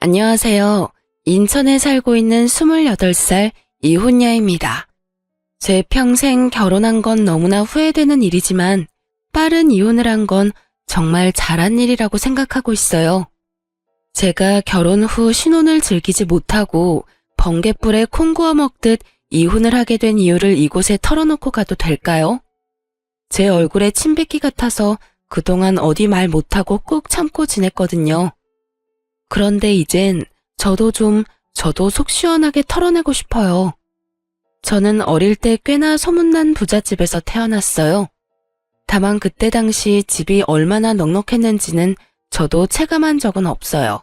안녕하세요. 인천에 살고 있는 28살 이혼녀입니다. 제 평생 결혼한 건 너무나 후회되는 일이지만 빠른 이혼을 한 건 정말 잘한 일이라고 생각하고 있어요. 제가 결혼 후 신혼을 즐기지 못하고 번갯불에 콩 구워 먹듯 이혼을 하게 된 이유를 이곳에 털어놓고 가도 될까요? 제 얼굴에 침 뱉기 같아서 그동안 어디 말 못하고 꾹 참고 지냈거든요. 그런데 이젠 저도 속 시원하게 털어내고 싶어요. 저는 어릴 때 꽤나 소문난 부잣집에서 태어났어요. 다만 그때 당시 집이 얼마나 넉넉했는지는 저도 체감한 적은 없어요.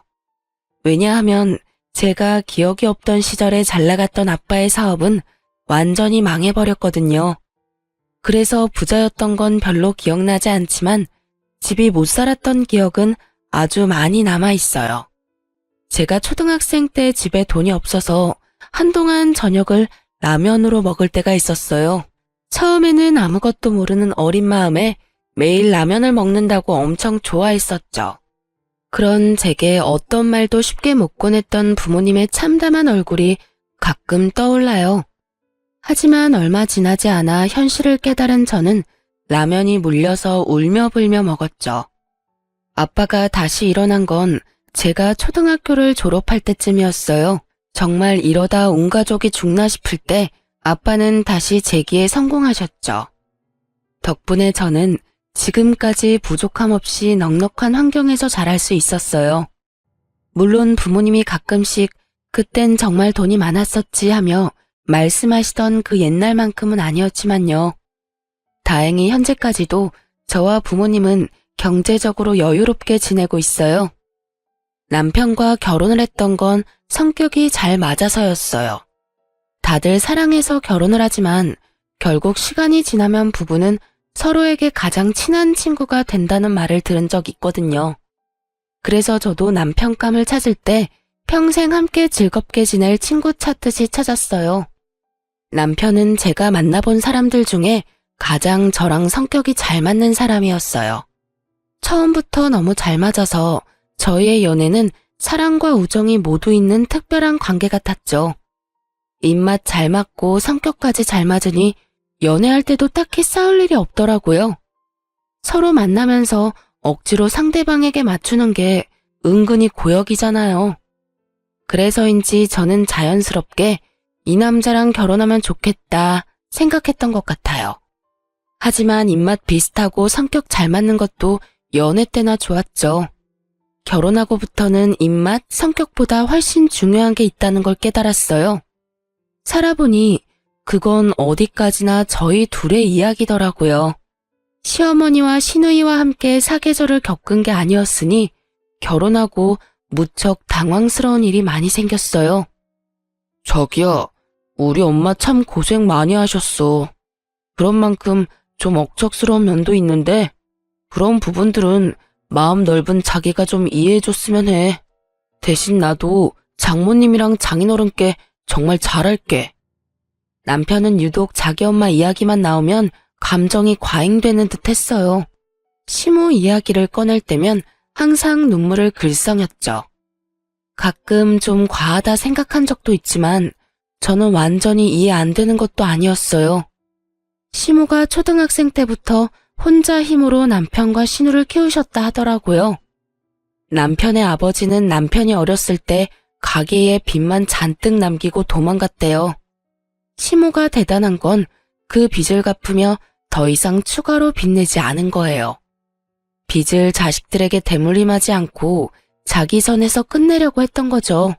왜냐하면 제가 기억이 없던 시절에 잘 나갔던 아빠의 사업은 완전히 망해버렸거든요. 그래서 부자였던 건 별로 기억나지 않지만 집이 못 살았던 기억은 아주 많이 남아있어요. 제가 초등학생 때 집에 돈이 없어서 한동안 저녁을 라면으로 먹을 때가 있었어요. 처음에는 아무것도 모르는 어린 마음에 매일 라면을 먹는다고 엄청 좋아했었죠. 그런 제게 어떤 말도 쉽게 못 꺼냈던 부모님의 참담한 얼굴이 가끔 떠올라요. 하지만 얼마 지나지 않아 현실을 깨달은 저는 라면이 물려서 울며 불며 먹었죠. 아빠가 다시 일어난 건 제가 초등학교를 졸업할 때쯤이었어요. 정말 이러다 온 가족이 죽나 싶을 때 아빠는 다시 재기에 성공하셨죠. 덕분에 저는 지금까지 부족함 없이 넉넉한 환경에서 자랄 수 있었어요. 물론 부모님이 가끔씩 그땐 정말 돈이 많았었지 하며 말씀하시던 그 옛날만큼은 아니었지만요. 다행히 현재까지도 저와 부모님은 경제적으로 여유롭게 지내고 있어요. 남편과 결혼을 했던 건 성격이 잘 맞아서였어요. 다들 사랑해서 결혼을 하지만 결국 시간이 지나면 부부는 서로에게 가장 친한 친구가 된다는 말을 들은 적 있거든요. 그래서 저도 남편감을 찾을 때 평생 함께 즐겁게 지낼 친구 찾듯이 찾았어요. 남편은 제가 만나본 사람들 중에 가장 저랑 성격이 잘 맞는 사람이었어요. 처음부터 너무 잘 맞아서 저희의 연애는 사랑과 우정이 모두 있는 특별한 관계 같았죠. 입맛 잘 맞고 성격까지 잘 맞으니 연애할 때도 딱히 싸울 일이 없더라고요. 서로 만나면서 억지로 상대방에게 맞추는 게 은근히 고역이잖아요. 그래서인지 저는 자연스럽게 이 남자랑 결혼하면 좋겠다 생각했던 것 같아요. 하지만 입맛 비슷하고 성격 잘 맞는 것도 연애 때나 좋았죠. 결혼하고부터는 입맛, 성격보다 훨씬 중요한 게 있다는 걸 깨달았어요. 살아보니 그건 어디까지나 저희 둘의 이야기더라고요. 시어머니와 시누이와 함께 사계절을 겪은 게 아니었으니 결혼하고 무척 당황스러운 일이 많이 생겼어요. 자기야, 우리 엄마 참 고생 많이 하셨어. 그런 만큼 좀 억척스러운 면도 있는데 그런 부분들은 마음 넓은 자기가 좀 이해해줬으면 해. 대신 나도 장모님이랑 장인어른께 정말 잘할게. 남편은 유독 자기 엄마 이야기만 나오면 감정이 과잉되는 듯 했어요. 시모 이야기를 꺼낼 때면 항상 눈물을 글썽였죠. 가끔 좀 과하다 생각한 적도 있지만 저는 완전히 이해 안 되는 것도 아니었어요. 시모가 초등학생 때부터 혼자 힘으로 남편과 시누를 키우셨다 하더라고요. 남편의 아버지는 남편이 어렸을 때 가게에 빚만 잔뜩 남기고 도망갔대요. 시모가 대단한 건 그 빚을 갚으며 더 이상 추가로 빚내지 않은 거예요. 빚을 자식들에게 대물림하지 않고 자기 선에서 끝내려고 했던 거죠.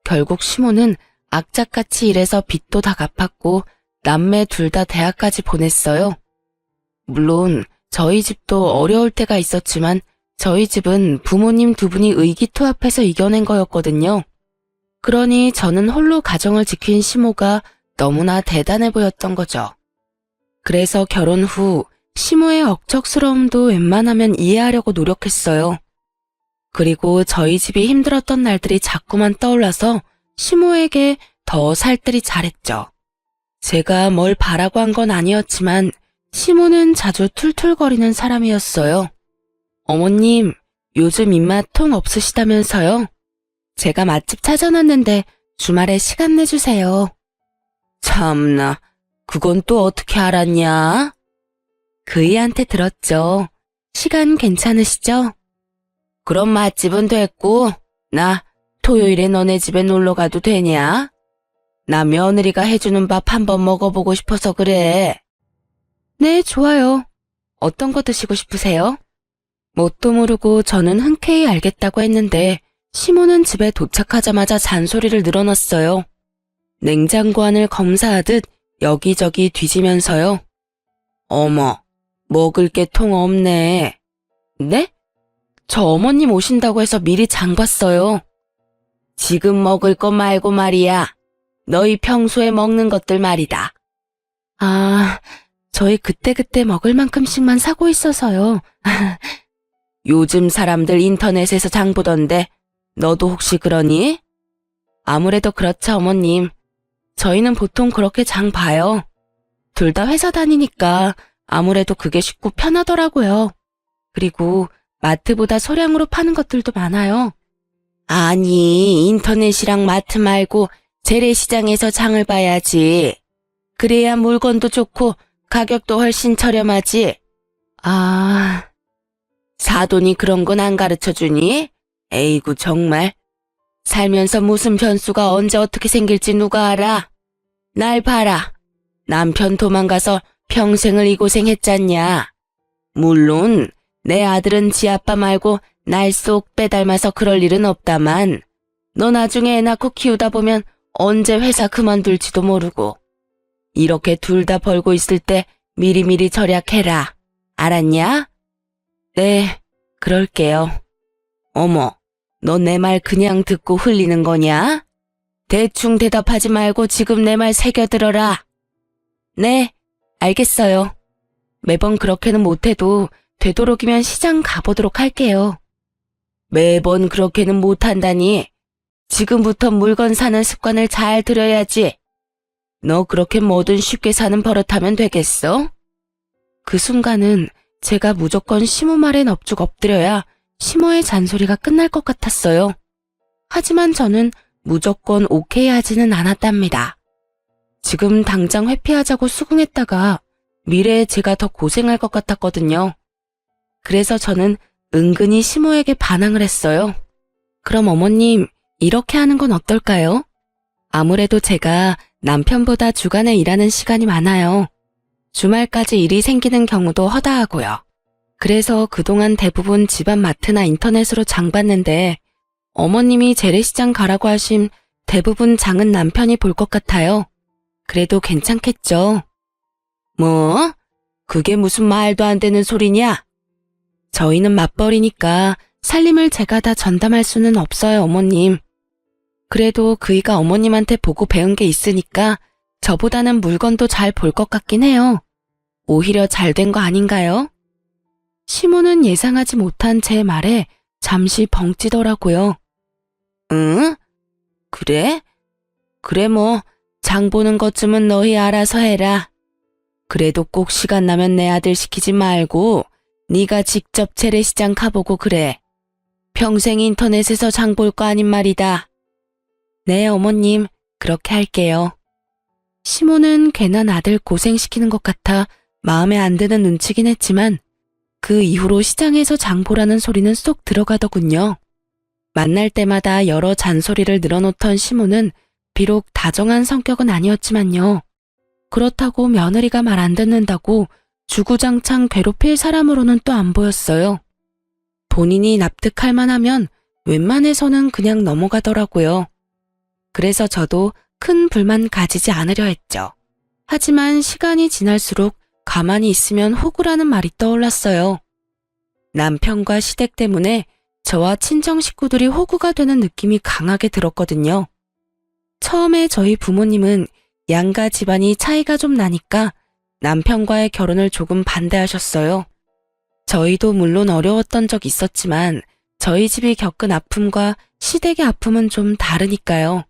결국 시모는 악착같이 일해서 빚도 다 갚았고 남매 둘 다 대학까지 보냈어요. 물론 저희 집도 어려울 때가 있었지만 저희 집은 부모님 두 분이 의기투합해서 이겨낸 거였거든요. 그러니 저는 홀로 가정을 지킨 시모가 너무나 대단해 보였던 거죠. 그래서 결혼 후 시모의 억척스러움도 웬만하면 이해하려고 노력했어요. 그리고 저희 집이 힘들었던 날들이 자꾸만 떠올라서 시모에게 더 살뜰히 잘했죠. 제가 뭘 바라고 한 건 아니었지만 시모는 자주 툴툴거리는 사람이었어요. 어머님, 요즘 입맛 통 없으시다면서요? 제가 맛집 찾아놨는데 주말에 시간 내주세요. 참나, 그건 또 어떻게 알았냐? 그이한테 들었죠. 시간 괜찮으시죠? 그럼 맛집은 됐고, 나 토요일에 너네 집에 놀러 가도 되냐? 나 며느리가 해주는 밥 한번 먹어보고 싶어서 그래. 네, 좋아요. 어떤 거 드시고 싶으세요? 뭣도 모르고 저는 흔쾌히 알겠다고 했는데 시모는 집에 도착하자마자 잔소리를 늘어놨어요. 냉장고 안을 검사하듯 여기저기 뒤지면서요. 어머, 먹을 게 통 없네. 네? 저 어머님 오신다고 해서 미리 장 봤어요. 지금 먹을 거 말고 말이야. 너희 평소에 먹는 것들 말이다. 아, 저희 그때그때 먹을 만큼씩만 사고 있어서요. 요즘 사람들 인터넷에서 장 보던데 너도 혹시 그러니? 아무래도 그렇죠, 어머님. 저희는 보통 그렇게 장 봐요. 둘 다 회사 다니니까 아무래도 그게 쉽고 편하더라고요. 그리고 마트보다 소량으로 파는 것들도 많아요. 아니, 인터넷이랑 마트 말고 재래시장에서 장을 봐야지. 그래야 물건도 좋고 가격도 훨씬 저렴하지. 아, 사돈이 그런 건 안 가르쳐주니? 에이구 정말. 살면서 무슨 변수가 언제 어떻게 생길지 누가 알아? 날 봐라. 남편 도망가서 평생을 이 고생했잖냐. 물론 내 아들은 지 아빠 말고 날 쏙 빼닮아서 그럴 일은 없다만 너 나중에 애 낳고 키우다 보면 언제 회사 그만둘지도 모르고. 이렇게 둘 다 벌고 있을 때 미리미리 절약해라. 알았냐? 네, 그럴게요. 어머, 너 내 말 그냥 듣고 흘리는 거냐? 대충 대답하지 말고 지금 내 말 새겨들어라. 네, 알겠어요. 매번 그렇게는 못해도 되도록이면 시장 가보도록 할게요. 매번 그렇게는 못한다니. 지금부터 물건 사는 습관을 잘 들여야지. 너 그렇게 뭐든 쉽게 사는 버릇하면 되겠어? 그 순간은 제가 무조건 시모 말에 넙죽 엎드려야 시모의 잔소리가 끝날 것 같았어요. 하지만 저는 무조건 오케이 하지는 않았답니다. 지금 당장 회피하자고 수긍했다가 미래에 제가 더 고생할 것 같았거든요. 그래서 저는 은근히 시모에게 반항을 했어요. 그럼 어머님, 이렇게 하는 건 어떨까요? 아무래도 제가 남편보다 주간에 일하는 시간이 많아요. 주말까지 일이 생기는 경우도 허다하고요. 그래서 그동안 대부분 집안 마트나 인터넷으로 장 봤는데 어머님이 재래시장 가라고 하심 대부분 장은 남편이 볼 것 같아요. 그래도 괜찮겠죠? 뭐? 그게 무슨 말도 안 되는 소리냐? 저희는 맞벌이니까 살림을 제가 다 전담할 수는 없어요, 어머님. 그래도 그이가 어머님한테 보고 배운 게 있으니까 저보다는 물건도 잘 볼 것 같긴 해요. 오히려 잘 된 거 아닌가요? 시모는 예상하지 못한 제 말에 잠시 벙찌더라고요. 응? 그래? 그래 뭐 장 보는 것쯤은 너희 알아서 해라. 그래도 꼭 시간 나면 내 아들 시키지 말고 네가 직접 재래시장 가보고 그래. 평생 인터넷에서 장 볼 거 아닌 말이다. 네, 어머님, 그렇게 할게요. 시모는 괜한 아들 고생시키는 것 같아 마음에 안 드는 눈치긴 했지만 그 이후로 시장에서 장 보라는 소리는 쏙 들어가더군요. 만날 때마다 여러 잔소리를 늘어놓던 시모는 비록 다정한 성격은 아니었지만요. 그렇다고 며느리가 말 안 듣는다고 주구장창 괴롭힐 사람으로는 또 안 보였어요. 본인이 납득할 만하면 웬만해서는 그냥 넘어가더라고요. 그래서 저도 큰 불만 가지지 않으려 했죠. 하지만 시간이 지날수록 가만히 있으면 호구라는 말이 떠올랐어요. 남편과 시댁 때문에 저와 친정 식구들이 호구가 되는 느낌이 강하게 들었거든요. 처음에 저희 부모님은 양가 집안이 차이가 좀 나니까 남편과의 결혼을 조금 반대하셨어요. 저희도 물론 어려웠던 적 있었지만 저희 집이 겪은 아픔과 시댁의 아픔은 좀 다르니까요.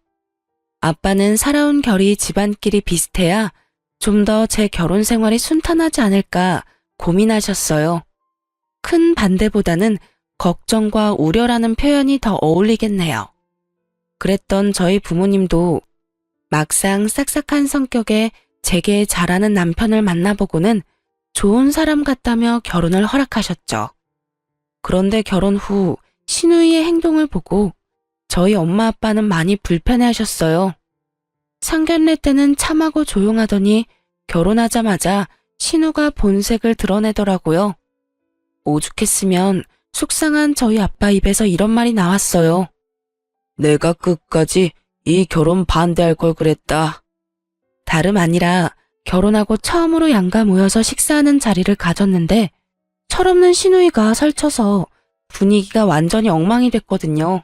아빠는 살아온 결이 집안끼리 비슷해야 좀 더 제 결혼 생활이 순탄하지 않을까 고민하셨어요. 큰 반대보다는 걱정과 우려라는 표현이 더 어울리겠네요. 그랬던 저희 부모님도 막상 싹싹한 성격에 제게 잘하는 남편을 만나보고는 좋은 사람 같다며 결혼을 허락하셨죠. 그런데 결혼 후 신우이의 행동을 보고 저희 엄마 아빠는 많이 불편해하셨어요. 상견례 때는 참하고 조용하더니 결혼하자마자 신우가 본색을 드러내더라고요. 오죽했으면 속상한 저희 아빠 입에서 이런 말이 나왔어요. 내가 끝까지 이 결혼 반대할 걸 그랬다. 다름 아니라 결혼하고 처음으로 양가 모여서 식사하는 자리를 가졌는데 철없는 시누이가 설쳐서 분위기가 완전히 엉망이 됐거든요.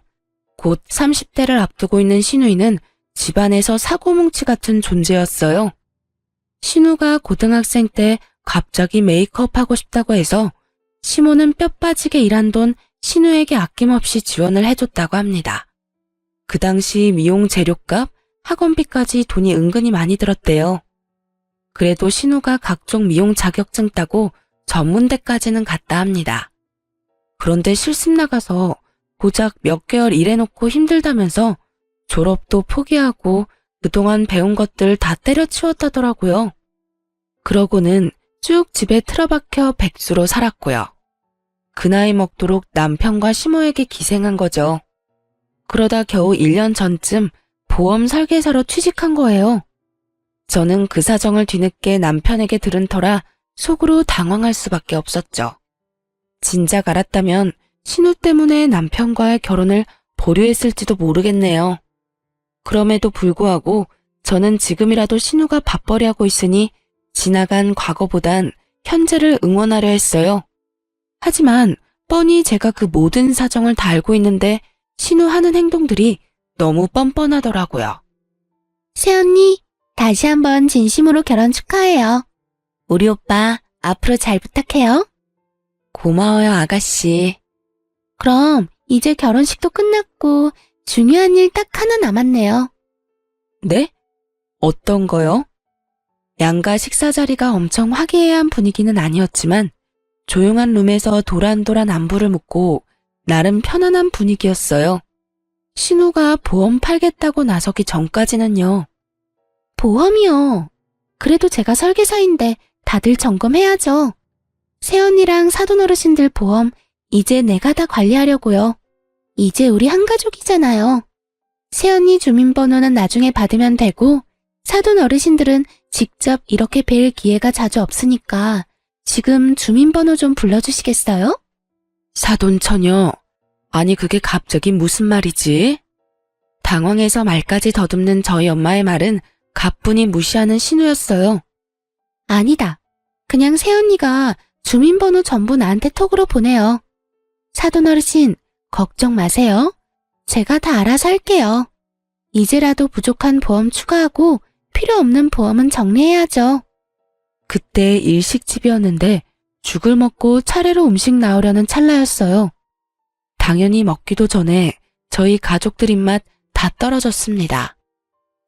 곧 30대를 앞두고 있는 시누이는 집안에서 사고뭉치 같은 존재였어요. 신우가 고등학생 때 갑자기 메이크업 하고 싶다고 해서 시모는 뼈 빠지게 일한 돈 신우에게 아낌없이 지원을 해줬다고 합니다. 그 당시 미용 재료값, 학원비까지 돈이 은근히 많이 들었대요. 그래도 신우가 각종 미용 자격증 따고 전문대까지는 갔다 합니다. 그런데 실습 나가서 고작 몇 개월 일해놓고 힘들다면서 졸업도 포기하고 그동안 배운 것들 다 때려치웠다더라고요. 그러고는 쭉 집에 틀어박혀 백수로 살았고요. 그 나이 먹도록 남편과 시모에게 기생한 거죠. 그러다 겨우 1년 전쯤 보험 설계사로 취직한 거예요. 저는 그 사정을 뒤늦게 남편에게 들은 터라 속으로 당황할 수밖에 없었죠. 진작 알았다면 신우 때문에 남편과의 결혼을 보류했을지도 모르겠네요. 그럼에도 불구하고 저는 지금이라도 신우가 밥벌이 하고 있으니 지나간 과거보단 현재를 응원하려 했어요. 하지만 뻔히 제가 그 모든 사정을 다 알고 있는데 신우 하는 행동들이 너무 뻔뻔하더라고요. 새언니, 다시 한번 진심으로 결혼 축하해요. 우리 오빠 앞으로 잘 부탁해요. 고마워요, 아가씨. 그럼 이제 결혼식도 끝났고 중요한 일 딱 하나 남았네요. 네? 어떤 거요? 양가 식사 자리가 엄청 화기애애한 분위기는 아니었지만 조용한 룸에서 도란도란 안부를 묻고 나름 편안한 분위기였어요. 신우가 보험 팔겠다고 나서기 전까지는요. 보험이요. 그래도 제가 설계사인데 다들 점검해야죠. 새언니랑 사돈 어르신들 보험 이제 내가 다 관리하려고요. 이제 우리 한 가족이잖아요. 새언니 주민번호는 나중에 받으면 되고 사돈 어르신들은 직접 이렇게 뵐 기회가 자주 없으니까 지금 주민번호 좀 불러주시겠어요? 사돈 처녀, 아니 그게 갑자기 무슨 말이지? 당황해서 말까지 더듬는 저희 엄마의 말은 가뿐히 무시하는 신우였어요. 아니다. 그냥 새언니가 주민번호 전부 나한테 톡으로 보내요. 사돈 어르신, 걱정 마세요. 제가 다 알아서 할게요. 이제라도 부족한 보험 추가하고 필요 없는 보험은 정리해야죠. 그때 일식집이었는데 죽을 먹고 차례로 음식 나오려는 찰나였어요. 당연히 먹기도 전에 저희 가족들 입맛 다 떨어졌습니다.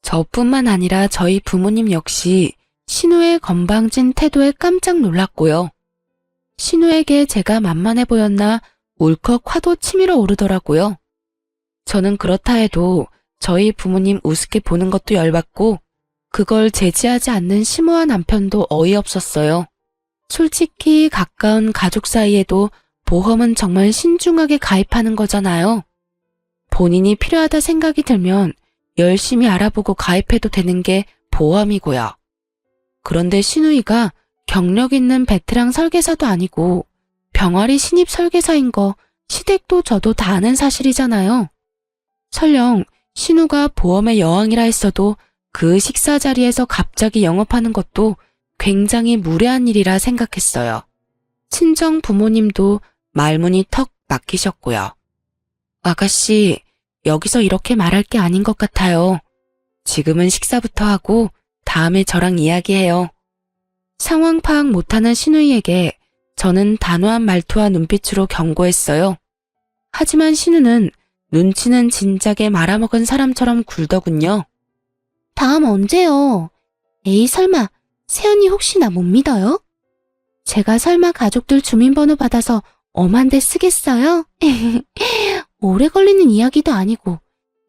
저뿐만 아니라 저희 부모님 역시 신우의 건방진 태도에 깜짝 놀랐고요. 신우에게 제가 만만해 보였나 울컥 화도 치밀어 오르더라고요. 저는 그렇다 해도 저희 부모님 우습게 보는 것도 열받고 그걸 제지하지 않는 시모와 남편도 어이없었어요. 솔직히 가까운 가족 사이에도 보험은 정말 신중하게 가입하는 거잖아요. 본인이 필요하다 생각이 들면 열심히 알아보고 가입해도 되는 게 보험이고요. 그런데 신우이가 경력 있는 베테랑 설계사도 아니고 병아리 신입 설계사인 거 시댁도 저도 다 아는 사실이잖아요. 설령 신우가 보험의 여왕이라 했어도 그 식사 자리에서 갑자기 영업하는 것도 굉장히 무례한 일이라 생각했어요. 친정 부모님도 말문이 턱 막히셨고요. 아가씨, 여기서 이렇게 말할 게 아닌 것 같아요. 지금은 식사부터 하고 다음에 저랑 이야기해요. 상황 파악 못하는 신우이에게 저는 단호한 말투와 눈빛으로 경고했어요. 하지만 신우는 눈치는 진작에 말아먹은 사람처럼 굴더군요. 다음 언제요? 에이 설마 새언니 혹시 나 못 믿어요? 제가 설마 가족들 주민번호 받아서 엄한 데 쓰겠어요? 오래 걸리는 이야기도 아니고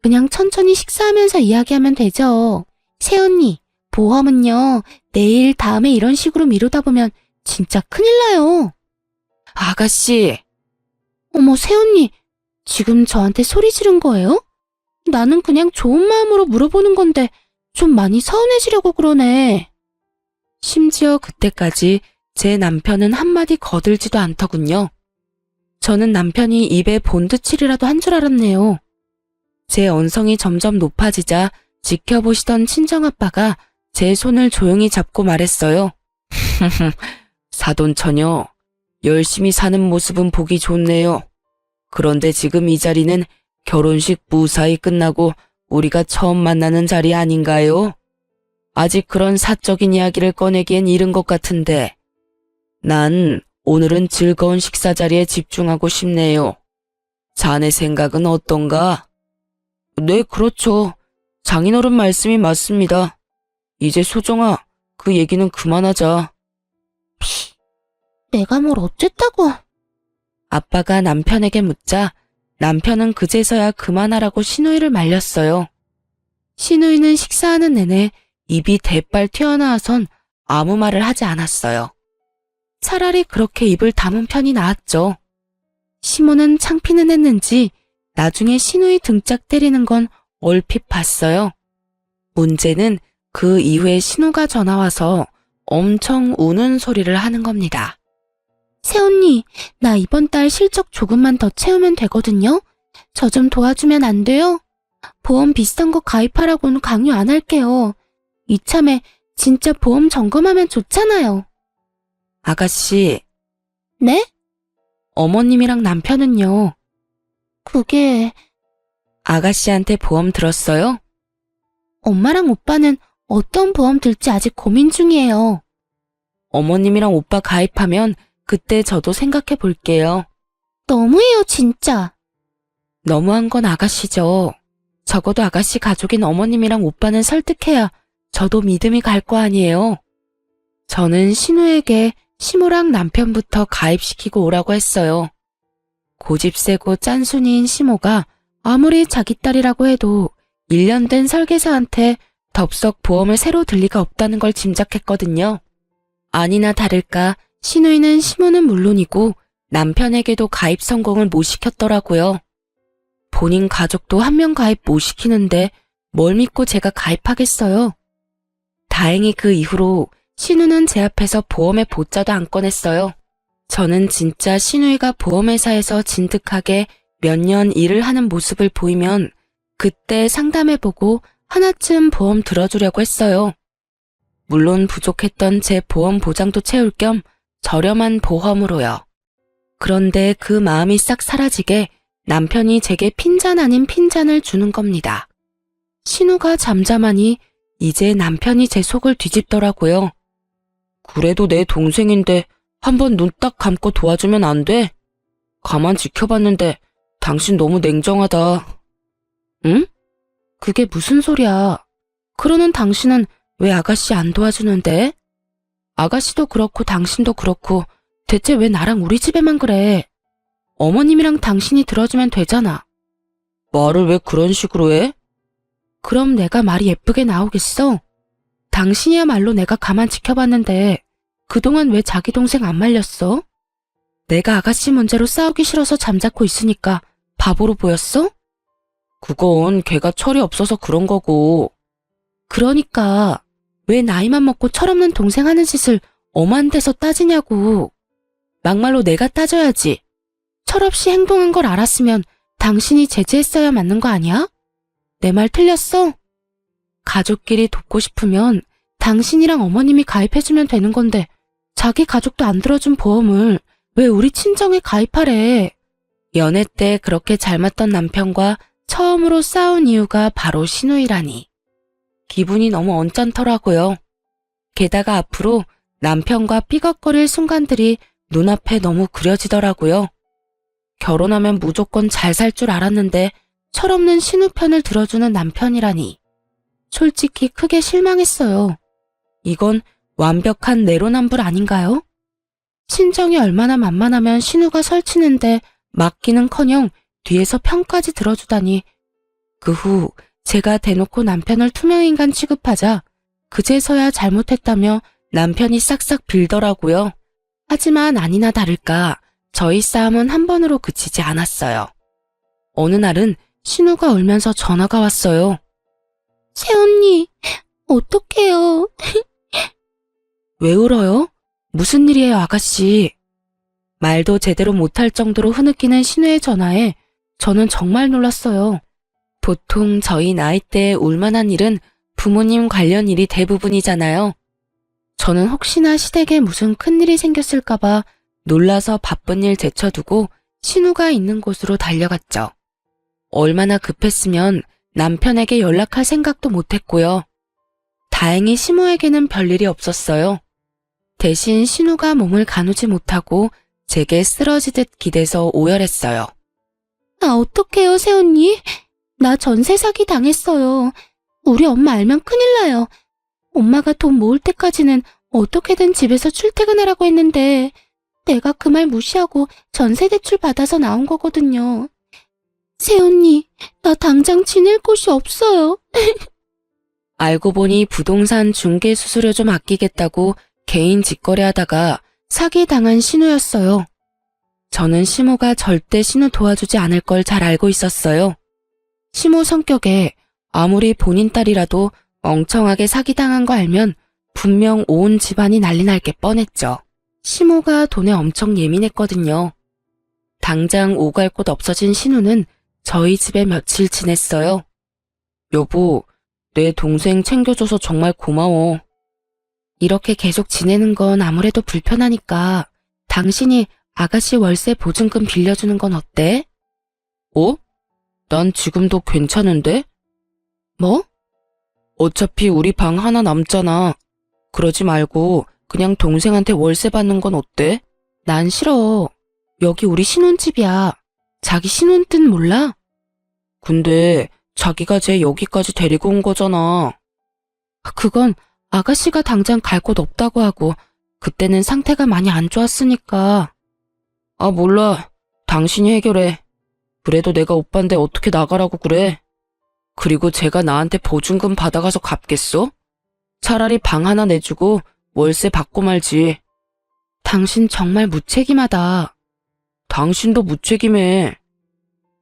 그냥 천천히 식사하면서 이야기하면 되죠. 새언니, 보험은요, 내일 다음에 이런 식으로 미루다 보면 진짜 큰일 나요. 아가씨, 어머, 새언니, 지금 저한테 소리 지른 거예요? 나는 그냥 좋은 마음으로 물어보는 건데 좀 많이 서운해지려고 그러네. 심지어 그때까지 제 남편은 한마디 거들지도 않더군요. 저는 남편이 입에 본드칠이라도 한 줄 알았네요. 제 언성이 점점 높아지자 지켜보시던 친정아빠가 제 손을 조용히 잡고 말했어요. 사돈처녀, 열심히 사는 모습은 보기 좋네요. 그런데 지금 이 자리는 결혼식 무사히 끝나고 우리가 처음 만나는 자리 아닌가요? 아직 그런 사적인 이야기를 꺼내기엔 이른 것 같은데 난 오늘은 즐거운 식사 자리에 집중하고 싶네요. 자네 생각은 어떤가? 네, 그렇죠. 장인어른 말씀이 맞습니다. 이제 소정아, 그 얘기는 그만하자. 내가 뭘 어쨌다고. 아빠가 남편에게 묻자 남편은 그제서야 그만하라고 시누이를 말렸어요. 시누이는 식사하는 내내 입이 대빨 튀어나와선 아무 말을 하지 않았어요. 차라리 그렇게 입을 다문 편이 나았죠. 시모는 창피는 했는지 나중에 시누이 등짝 때리는 건 얼핏 봤어요. 문제는 그 이후에 신우가 전화와서 엄청 우는 소리를 하는 겁니다. 새언니, 나 이번 달 실적 조금만 더 채우면 되거든요? 저 좀 도와주면 안 돼요? 보험 비싼 거 가입하라고는 강요 안 할게요. 이참에 진짜 보험 점검하면 좋잖아요. 아가씨, 네? 어머님이랑 남편은요? 그게 아가씨한테 보험 들었어요? 엄마랑 오빠는 어떤 보험 들지 아직 고민 중이에요. 어머님이랑 오빠 가입하면 그때 저도 생각해 볼게요. 너무해요, 진짜. 너무한 건 아가씨죠. 적어도 아가씨 가족인 어머님이랑 오빠는 설득해야 저도 믿음이 갈 거 아니에요. 저는 신우에게 시모랑 남편부터 가입시키고 오라고 했어요. 고집 세고 짠순이인 시모가 아무리 자기 딸이라고 해도 1년 된 설계사한테 덥석 보험을 새로 들 리가 없다는 걸 짐작했거든요. 아니나 다를까 시누이는 시모는 물론이고 남편에게도 가입 성공을 못 시켰더라고요. 본인 가족도 한 명 가입 못 시키는데 뭘 믿고 제가 가입하겠어요. 다행히 그 이후로 신우는 제 앞에서 보험의 보자도 안 꺼냈어요. 저는 진짜 신우이가 보험회사에서 진득하게 몇 년 일을 하는 모습을 보이면 그때 상담해보고 하나쯤 보험 들어주려고 했어요. 물론 부족했던 제 보험 보장도 채울 겸 저렴한 보험으로요. 그런데 그 마음이 싹 사라지게 남편이 제게 핀잔 아닌 핀잔을 주는 겁니다. 신우가 잠잠하니 이제 남편이 제 속을 뒤집더라고요. 그래도 내 동생인데 한번 눈 딱 감고 도와주면 안 돼? 가만 지켜봤는데 당신 너무 냉정하다. 응? 그게 무슨 소리야? 그러는 당신은 왜 아가씨 안 도와주는데? 아가씨도 그렇고 당신도 그렇고 대체 왜 나랑 우리 집에만 그래? 어머님이랑 당신이 들어주면 되잖아. 말을 왜 그런 식으로 해? 그럼 내가 말이 예쁘게 나오겠어? 당신이야말로 내가 가만 지켜봤는데 그동안 왜 자기 동생 안 말렸어? 내가 아가씨 문제로 싸우기 싫어서 잠자코 있으니까 바보로 보였어? 그건 걔가 철이 없어서 그런 거고. 그러니까 왜 나이만 먹고 철없는 동생 하는 짓을 엄한 데서 따지냐고. 막말로 내가 따져야지. 철없이 행동한 걸 알았으면 당신이 제지했어야 맞는 거 아니야? 내 말 틀렸어? 가족끼리 돕고 싶으면 당신이랑 어머님이 가입해주면 되는 건데 자기 가족도 안 들어준 보험을 왜 우리 친정에 가입하래? 연애 때 그렇게 잘 맞던 남편과 처음으로 싸운 이유가 바로 신우이라니. 기분이 너무 언짢더라고요. 게다가 앞으로 남편과 삐걱거릴 순간들이 눈앞에 너무 그려지더라고요. 결혼하면 무조건 잘 살 줄 알았는데 철없는 신우 편을 들어주는 남편이라니. 솔직히 크게 실망했어요. 이건 완벽한 내로남불 아닌가요? 친정이 얼마나 만만하면 신우가 설치는데 맡기는커녕 뒤에서 편까지 들어주다니 그 후 제가 대놓고 남편을 투명인간 취급하자 그제서야 잘못했다며 남편이 싹싹 빌더라고요. 하지만 아니나 다를까 저희 싸움은 한 번으로 그치지 않았어요. 어느 날은 신우가 울면서 전화가 왔어요. 새언니, 어떡해요. 왜 울어요? 무슨 일이에요, 아가씨? 말도 제대로 못할 정도로 흐느끼는 신우의 전화에 저는 정말 놀랐어요. 보통 저희 나이대에 울만한 일은 부모님 관련 일이 대부분이잖아요. 저는 혹시나 시댁에 무슨 큰일이 생겼을까봐 놀라서 바쁜 일 제쳐두고 신우가 있는 곳으로 달려갔죠. 얼마나 급했으면 남편에게 연락할 생각도 못했고요. 다행히 시모에게는 별일이 없었어요. 대신 신우가 몸을 가누지 못하고 제게 쓰러지듯 기대서 오열했어요. 아, 어떡해요, 새언니. 나 전세 사기 당했어요. 우리 엄마 알면 큰일 나요. 엄마가 돈 모을 때까지는 어떻게든 집에서 출퇴근하라고 했는데 내가 그 말 무시하고 전세 대출 받아서 나온 거거든요. 새언니, 나 당장 지낼 곳이 없어요. 알고 보니 부동산 중개 수수료 좀 아끼겠다고 개인 직거래하다가 사기당한 신우였어요. 저는 시모가 절대 신우 도와주지 않을 걸 잘 알고 있었어요. 시모 성격에 아무리 본인 딸이라도 멍청하게 사기당한 거 알면 분명 온 집안이 난리 날 게 뻔했죠. 시모가 돈에 엄청 예민했거든요. 당장 오갈 곳 없어진 신우는 저희 집에 며칠 지냈어요. 여보, 내 동생 챙겨줘서 정말 고마워. 이렇게 계속 지내는 건 아무래도 불편하니까 당신이 아가씨 월세 보증금 빌려주는 건 어때? 어? 난 지금도 괜찮은데? 뭐? 어차피 우리 방 하나 남잖아. 그러지 말고 그냥 동생한테 월세 받는 건 어때? 난 싫어. 여기 우리 신혼집이야. 자기 신혼 뜻 몰라? 근데 자기가 쟤 여기까지 데리고 온 거잖아. 그건 아가씨가 당장 갈 곳 없다고 하고 그때는 상태가 많이 안 좋았으니까. 아, 몰라. 당신이 해결해. 그래도 내가 오빠인데 어떻게 나가라고 그래? 그리고 쟤가 나한테 보증금 받아가서 갚겠어? 차라리 방 하나 내주고 월세 받고 말지. 당신 정말 무책임하다. 당신도 무책임해.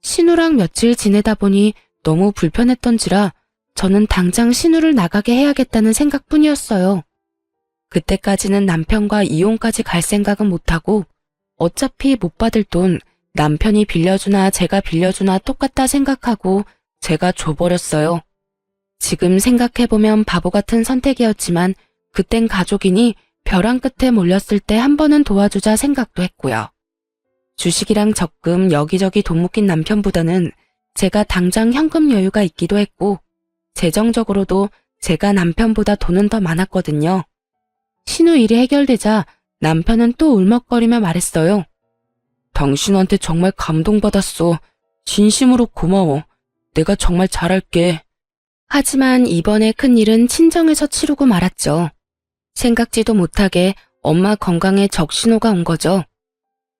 신우랑 며칠 지내다 보니 너무 불편했던지라 저는 당장 신우를 나가게 해야겠다는 생각뿐이었어요. 그때까지는 남편과 이혼까지 갈 생각은 못하고 어차피 못 받을 돈 남편이 빌려주나 제가 빌려주나 똑같다 생각하고 제가 줘버렸어요. 지금 생각해보면 바보 같은 선택이었지만 그땐 가족이니 벼랑 끝에 몰렸을 때 한 번은 도와주자 생각도 했고요. 주식이랑 적금 여기저기 돈 묶인 남편보다는 제가 당장 현금 여유가 있기도 했고 재정적으로도 제가 남편보다 돈은 더 많았거든요. 신우 일이 해결되자 남편은 또 울먹거리며 말했어요. 당신한테 정말 감동받았어. 진심으로 고마워. 내가 정말 잘할게. 하지만 이번에 큰일은 친정에서 치르고 말았죠. 생각지도 못하게 엄마 건강에 적신호가 온 거죠.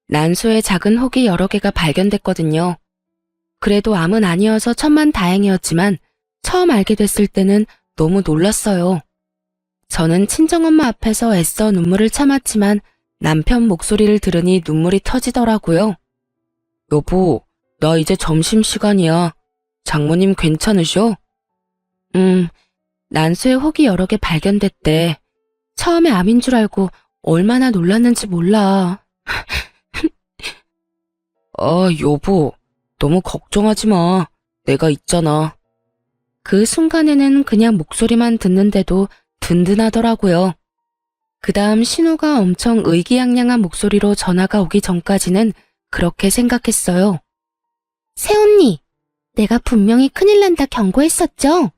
난소에 작은 혹이 여러 개가 발견됐거든요. 그래도 암은 아니어서 천만다행이었지만 처음 알게 됐을 때는 너무 놀랐어요. 저는 친정엄마 앞에서 애써 눈물을 참았지만 남편 목소리를 들으니 눈물이 터지더라고요. 여보, 나 이제 점심시간이야. 장모님 괜찮으셔? 난소에 혹이 여러 개 발견됐대. 처음에 암인 줄 알고 얼마나 놀랐는지 몰라. 아, 여보, 너무 걱정하지 마. 내가 있잖아. 그 순간에는 그냥 목소리만 듣는데도 든든하더라고요. 그 다음 신우가 엄청 의기양양한 목소리로 전화가 오기 전까지는 그렇게 생각했어요. 새언니, 내가 분명히 큰일 난다 경고했었죠?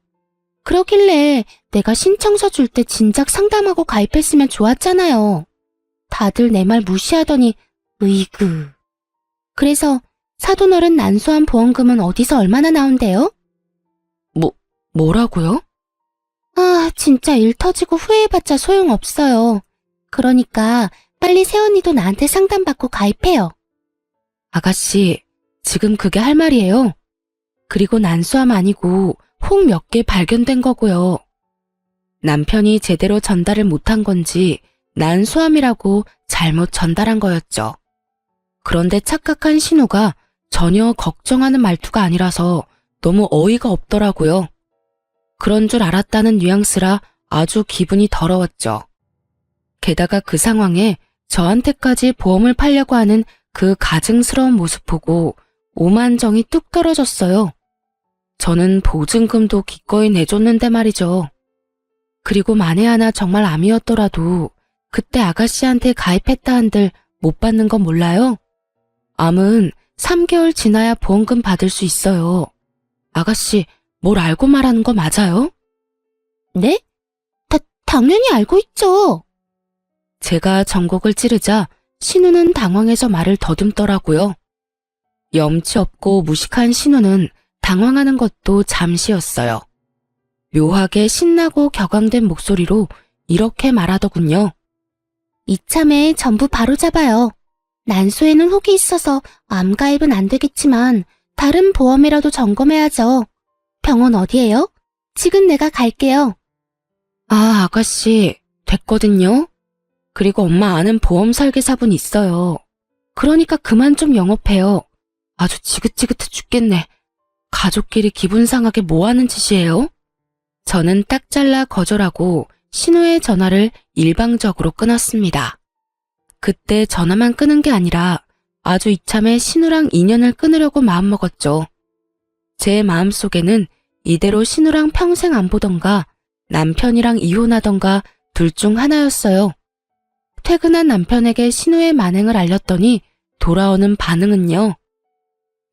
그러길래 내가 신청서 줄 때 진작 상담하고 가입했으면 좋았잖아요. 다들 내 말 무시하더니 으이그. 그래서 사돈어른 난소암 보험금은 어디서 얼마나 나온대요? 뭐라고요? 아, 진짜 일 터지고 후회해봤자 소용없어요. 그러니까 빨리 새언니도 나한테 상담받고 가입해요. 아가씨, 지금 그게 할 말이에요? 그리고 난수함 아니고 혹 몇 개 발견된 거고요. 남편이 제대로 전달을 못한 건지 난수함이라고 잘못 전달한 거였죠. 그런데 착각한 신우가 전혀 걱정하는 말투가 아니라서 너무 어이가 없더라고요. 그런 줄 알았다는 뉘앙스라 아주 기분이 더러웠죠. 게다가 그 상황에 저한테까지 보험을 팔려고 하는 그 가증스러운 모습 보고 오만정이 뚝 떨어졌어요. 저는 보증금도 기꺼이 내줬는데 말이죠. 그리고 만에 하나 정말 암이었더라도 그때 아가씨한테 가입했다 한들 못 받는 건 몰라요? 암은 3개월 지나야 보험금 받을 수 있어요. 아가씨, 뭘 알고 말하는 거 맞아요? 네? 당연히 알고 있죠. 제가 전곡을 찌르자 신우는 당황해서 말을 더듬더라고요. 염치 없고 무식한 신우는 당황하는 것도 잠시였어요. 묘하게 신나고 격앙된 목소리로 이렇게 말하더군요. 이참에 전부 바로잡아요. 난소에는 혹이 있어서 암 가입은 안 되겠지만 다른 보험이라도 점검해야죠. 병원 어디예요? 지금 내가 갈게요. 아, 아가씨, 됐거든요. 그리고 엄마 아는 보험 설계사분 있어요. 그러니까 그만 좀 영업해요. 아주 지긋지긋해 죽겠네. 가족끼리 기분 상하게 뭐 하는 짓이에요? 저는 딱 잘라 거절하고 신우의 전화를 일방적으로 끊었습니다. 그때 전화만 끊은 게 아니라 아주 이참에 신우랑 인연을 끊으려고 마음먹었죠. 제 마음속에는 이대로 신우랑 평생 안 보던가 남편이랑 이혼하던가 둘 중 하나였어요. 퇴근한 남편에게 신우의 만행을 알렸더니 돌아오는 반응은요.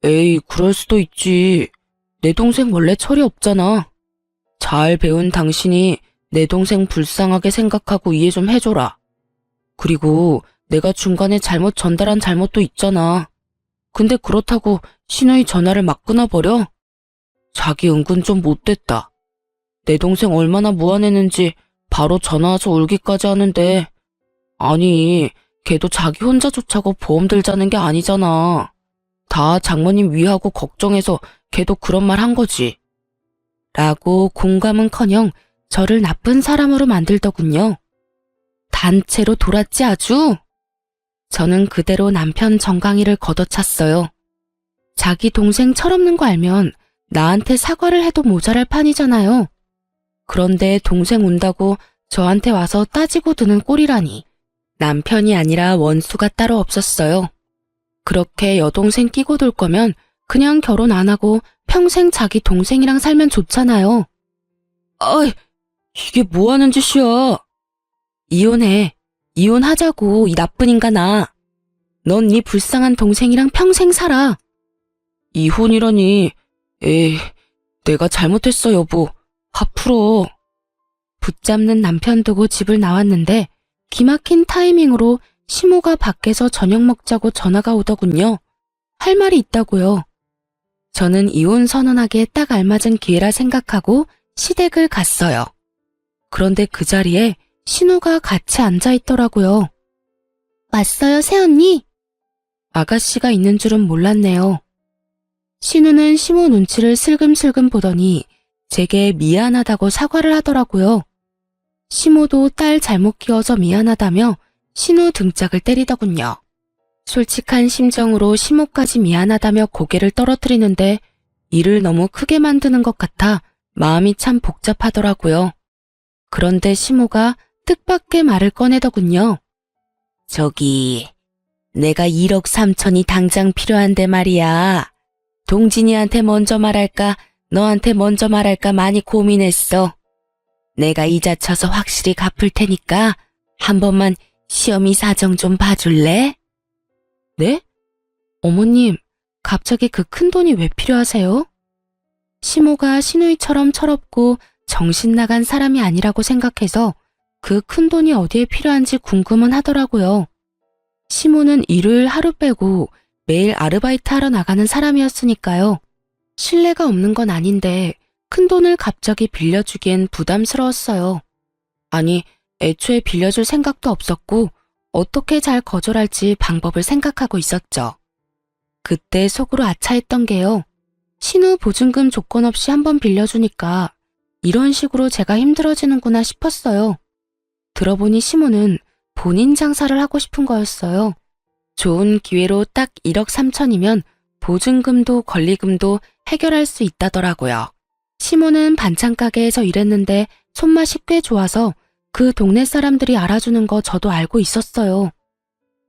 에이, 그럴 수도 있지. 내 동생 원래 철이 없잖아. 잘 배운 당신이 내 동생 불쌍하게 생각하고 이해 좀 해줘라. 그리고 내가 중간에 잘못 전달한 잘못도 있잖아. 근데 그렇다고 신우의 전화를 막 끊어버려? 자기 은근 좀 못됐다. 내 동생 얼마나 무안했는지 바로 전화와서 울기까지 하는데 아니, 걔도 자기 혼자 좋자고 보험 들자는 게 아니잖아. 다 장모님 위하고 걱정해서 걔도 그런 말 한 거지. 라고 공감은커녕 저를 나쁜 사람으로 만들더군요. 단체로 돌았지 아주? 저는 그대로 남편 정강이를 걷어찼어요. 자기 동생 철없는 거 알면 나한테 사과를 해도 모자랄 판이잖아요. 그런데 동생 운다고 저한테 와서 따지고 드는 꼴이라니. 남편이 아니라 원수가 따로 없었어요. 그렇게 여동생 끼고 돌 거면 그냥 결혼 안 하고 평생 자기 동생이랑 살면 좋잖아요. 아이, 이게 뭐 하는 짓이야. 이혼해. 이혼하자고, 이 나쁜 인간아. 넌 네 불쌍한 동생이랑 평생 살아. 이혼이라니. 에이, 내가 잘못했어, 여보. 화 풀어. 붙잡는 남편 두고 집을 나왔는데 기막힌 타이밍으로 시모가 밖에서 저녁 먹자고 전화가 오더군요. 할 말이 있다고요. 저는 이혼 선언하기에 딱 알맞은 기회라 생각하고 시댁을 갔어요. 그런데 그 자리에 신우가 같이 앉아 있더라고요. 왔어요, 새언니? 아가씨가 있는 줄은 몰랐네요. 신우는 시모 눈치를 슬금슬금 보더니 제게 미안하다고 사과를 하더라고요. 시모도 딸 잘못 키워서 미안하다며 신우 등짝을 때리더군요. 솔직한 심정으로 시모까지 미안하다며 고개를 떨어뜨리는데 일을 너무 크게 만드는 것 같아 마음이 참 복잡하더라고요. 그런데 시모가 뜻밖의 말을 꺼내더군요. 저기, 내가 1억 3천이 당장 필요한데 말이야. 동진이한테 먼저 말할까, 너한테 먼저 말할까 많이 고민했어. 내가 이자 쳐서 확실히 갚을 테니까 한 번만 시어미 사정 좀 봐줄래? 네? 어머님, 갑자기 그 큰 돈이 왜 필요하세요? 시모가 신우이처럼 철없고 정신 나간 사람이 아니라고 생각해서 그 큰 돈이 어디에 필요한지 궁금은 하더라고요. 시모는 일요일 하루 빼고 매일 아르바이트 하러 나가는 사람이었으니까요. 신뢰가 없는 건 아닌데 큰 돈을 갑자기 빌려주기엔 부담스러웠어요. 아니, 애초에 빌려줄 생각도 없었고 어떻게 잘 거절할지 방법을 생각하고 있었죠. 그때 속으로 아차했던 게요. 신우 보증금 조건 없이 한번 빌려주니까 이런 식으로 제가 힘들어지는구나 싶었어요. 들어보니 시모는 본인 장사를 하고 싶은 거였어요. 좋은 기회로 딱 1억 3천이면 보증금도 권리금도 해결할 수 있다더라고요. 시모는 반찬 가게에서 일했는데 손맛이 꽤 좋아서 그 동네 사람들이 알아주는 거 저도 알고 있었어요.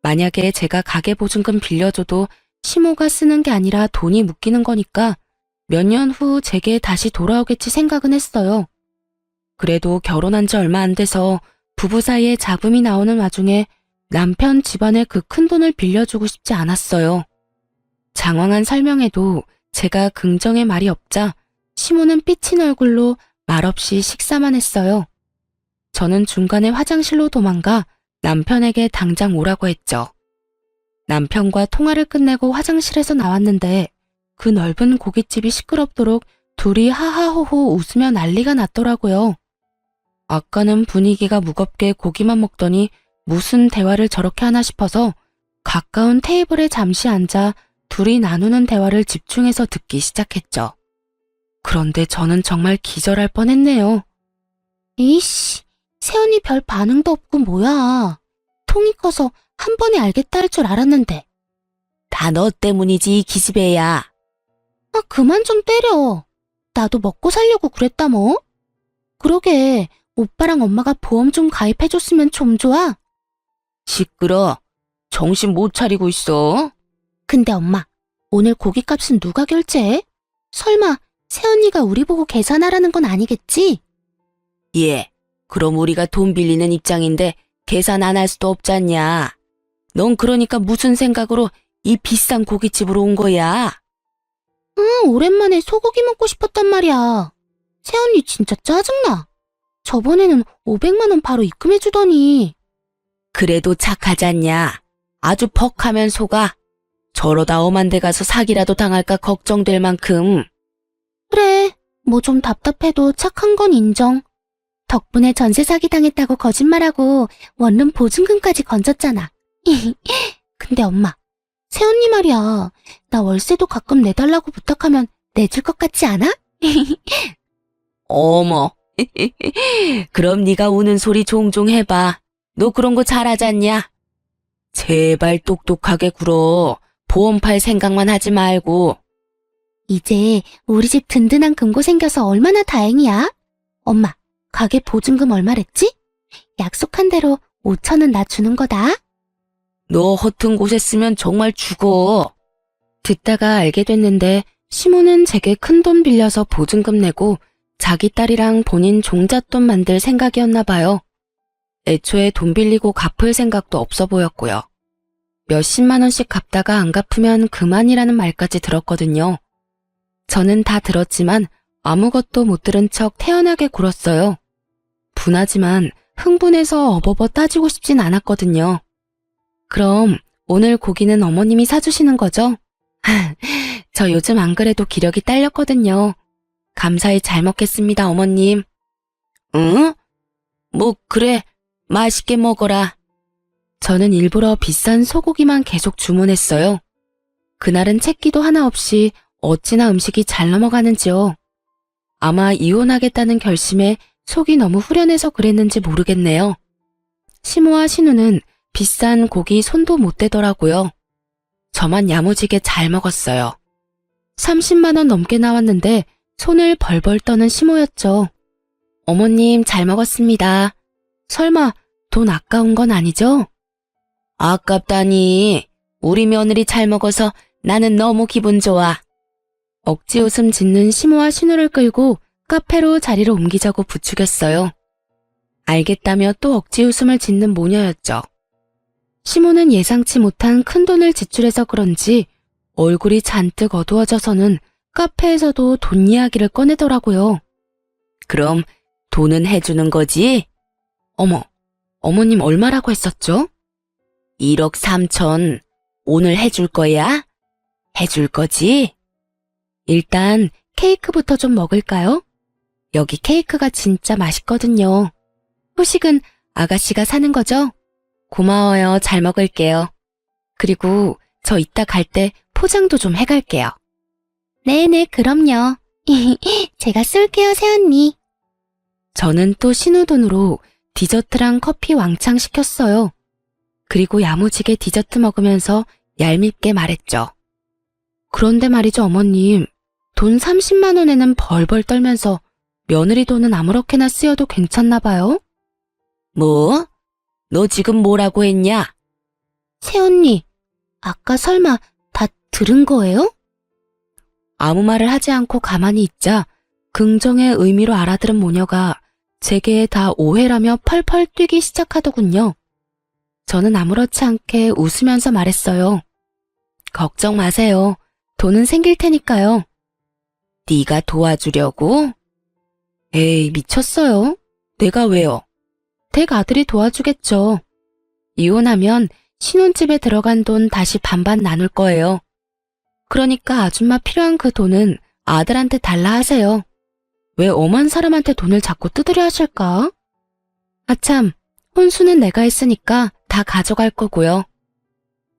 만약에 제가 가게 보증금 빌려줘도 시모가 쓰는 게 아니라 돈이 묶이는 거니까 몇 년 후 제게 다시 돌아오겠지 생각은 했어요. 그래도 결혼한 지 얼마 안 돼서 부부 사이에 잡음이 나오는 와중에 남편 집안에 그 큰 돈을 빌려주고 싶지 않았어요. 장황한 설명에도 제가 긍정의 말이 없자 시모는 삐친 얼굴로 말없이 식사만 했어요. 저는 중간에 화장실로 도망가 남편에게 당장 오라고 했죠. 남편과 통화를 끝내고 화장실에서 나왔는데 그 넓은 고깃집이 시끄럽도록 둘이 하하호호 웃으며 난리가 났더라고요. 아까는 분위기가 무겁게 고기만 먹더니 무슨 대화를 저렇게 하나 싶어서 가까운 테이블에 잠시 앉아 둘이 나누는 대화를 집중해서 듣기 시작했죠. 그런데 저는 정말 기절할 뻔했네요. 이씨, 세연이 별 반응도 없고 뭐야. 통이 커서 한 번에 알겠다 할 줄 알았는데. 다 너 때문이지, 이 기집애야. 아, 그만 좀 때려. 나도 먹고 살려고 그랬다 뭐. 그러게, 오빠랑 엄마가 보험 좀 가입해줬으면 좀 좋아. 시끄러. 정신 못 차리고 있어. 근데 엄마, 오늘 고깃값은 누가 결제해? 설마 새언니가 우리 보고 계산하라는 건 아니겠지? 예, 그럼 우리가 돈 빌리는 입장인데 계산 안 할 수도 없잖냐. 넌 그러니까 무슨 생각으로 이 비싼 고깃집으로 온 거야? 오랜만에 소고기 먹고 싶었단 말이야. 새언니 진짜 짜증나. 저번에는 500만 원 바로 입금해주더니. 그래도 착하잖냐. 아주 퍽하면 속아. 저러다 엄한 데 가서 사기라도 당할까 걱정될 만큼. 그래, 뭐 좀 답답해도 착한 건 인정. 덕분에 전세 사기 당했다고 거짓말하고 원룸 보증금까지 건졌잖아. 근데 엄마, 새언니 말이야. 나 월세도 가끔 내달라고 부탁하면 내줄 것 같지 않아? 어머. 그럼 네가 우는 소리 종종 해봐. 너 그런 거 잘하잖냐? 제발 똑똑하게 굴어. 보험 팔 생각만 하지 말고. 이제 우리 집 든든한 금고 생겨서 얼마나 다행이야. 엄마, 가게 보증금 얼마랬지? 약속한 대로 5천은 나 주는 거다. 너 허튼 곳에 쓰면 정말 죽어. 듣다가 알게 됐는데 시모는 제게 큰 돈 빌려서 보증금 내고 자기 딸이랑 본인 종잣돈 만들 생각이었나 봐요. 애초에 돈 빌리고 갚을 생각도 없어 보였고요. 몇십만 원씩 갚다가 안 갚으면 그만이라는 말까지 들었거든요. 저는 다 들었지만 아무것도 못 들은 척 태연하게 굴었어요. 분하지만 흥분해서 어버버 따지고 싶진 않았거든요. 그럼 오늘 고기는 어머님이 사주시는 거죠? 저 요즘 안 그래도 기력이 딸렸거든요. 감사히 잘 먹겠습니다, 어머님. 응? 뭐 그래, 맛있게 먹어라. 저는 일부러 비싼 소고기만 계속 주문했어요. 그날은 채기도 하나 없이 어찌나 음식이 잘 넘어가는지요. 아마 이혼하겠다는 결심에 속이 너무 후련해서 그랬는지 모르겠네요. 시모와 신우는 비싼 고기 손도 못 대더라고요. 저만 야무지게 잘 먹었어요. 30만 원 넘게 나왔는데 손을 벌벌 떠는 시모였죠. 어머님 잘 먹었습니다. 설마 돈 아까운 건 아니죠? 아깝다니. 우리 며느리 잘 먹어서 나는 너무 기분 좋아. 억지 웃음 짓는 시모와 신우를 끌고 카페로 자리를 옮기자고 부추겼어요. 알겠다며 또 억지 웃음을 짓는 모녀였죠. 시모는 예상치 못한 큰 돈을 지출해서 그런지 얼굴이 잔뜩 어두워져서는 카페에서도 돈 이야기를 꺼내더라고요. 그럼 돈은 해주는 거지? 어머, 어머님 얼마라고 했었죠? 1억 3천. 오늘 해줄 거야? 해줄 거지? 일단 케이크부터 좀 먹을까요? 여기 케이크가 진짜 맛있거든요. 후식은 아가씨가 사는 거죠? 고마워요. 잘 먹을게요. 그리고 저 이따 갈 때 포장도 좀 해갈게요. 네네, 그럼요. 제가 쏠게요, 새언니. 저는 또 신우돈으로 디저트랑 커피 왕창 시켰어요. 그리고 야무지게 디저트 먹으면서 얄밉게 말했죠. 그런데 말이죠, 어머님. 돈 30만 원에는 벌벌 떨면서 며느리 돈은 아무렇게나 쓰여도 괜찮나 봐요? 뭐? 너 지금 뭐라고 했냐? 새언니, 아까 설마 다 들은 거예요? 아무 말을 하지 않고 가만히 있자 긍정의 의미로 알아들은 모녀가 제게 다 오해라며 펄펄 뛰기 시작하더군요. 저는 아무렇지 않게 웃으면서 말했어요. 걱정 마세요. 돈은 생길 테니까요. 네가 도와주려고? 에이, 미쳤어요. 내가 왜요? 댁 아들이 도와주겠죠. 이혼하면 신혼집에 들어간 돈 다시 반반 나눌 거예요. 그러니까 아줌마 필요한 그 돈은 아들한테 달라 하세요. 왜 엄한 사람한테 돈을 자꾸 뜯으려 하실까? 아참, 혼수는 내가 했으니까 다 가져갈 거고요.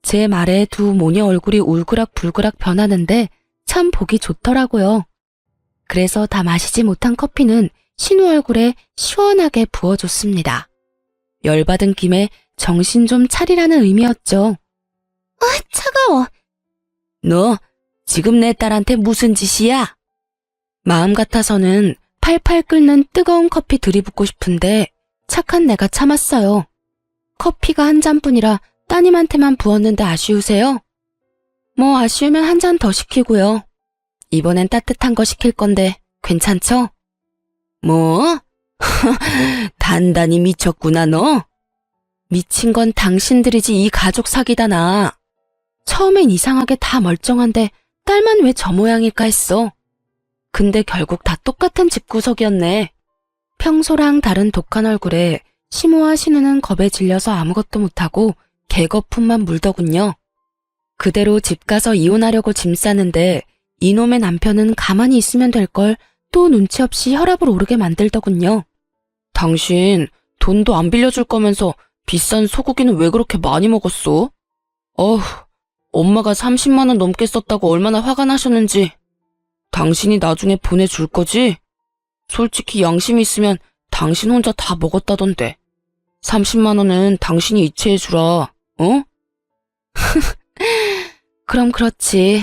제 말에 두 모녀 얼굴이 울그락불그락 변하는데 참 보기 좋더라고요. 그래서 다 마시지 못한 커피는 신우 얼굴에 시원하게 부어줬습니다. 열받은 김에 정신 좀 차리라는 의미였죠. 아, 차가워. 너 지금 내 딸한테 무슨 짓이야? 마음 같아서는 팔팔 끓는 뜨거운 커피 들이붓고 싶은데 착한 내가 참았어요. 커피가 한 잔뿐이라 따님한테만 부었는데 아쉬우세요? 뭐 아쉬우면 한 잔 더 시키고요. 이번엔 따뜻한 거 시킬 건데 괜찮죠? 뭐? 단단히 미쳤구나 너? 미친 건 당신들이지 이 가족 사기다 나. 처음엔 이상하게 다 멀쩡한데 딸만 왜 저 모양일까 했어. 근데 결국 다 똑같은 집구석이었네. 평소랑 다른 독한 얼굴에 시모와 신우는 겁에 질려서 아무것도 못하고 개거품만 물더군요. 그대로 집 가서 이혼하려고 짐 싸는데 이놈의 남편은 가만히 있으면 될 걸 또 눈치 없이 혈압을 오르게 만들더군요. 당신 돈도 안 빌려줄 거면서 비싼 소고기는 왜 그렇게 많이 먹었어? 어휴, 엄마가 30만 원 넘게 썼다고 얼마나 화가 나셨는지. 당신이 나중에 보내줄 거지? 솔직히 양심이 있으면 당신 혼자 다 먹었다던데. 30만 원은 당신이 이체해주라, 어? 그럼 그렇지.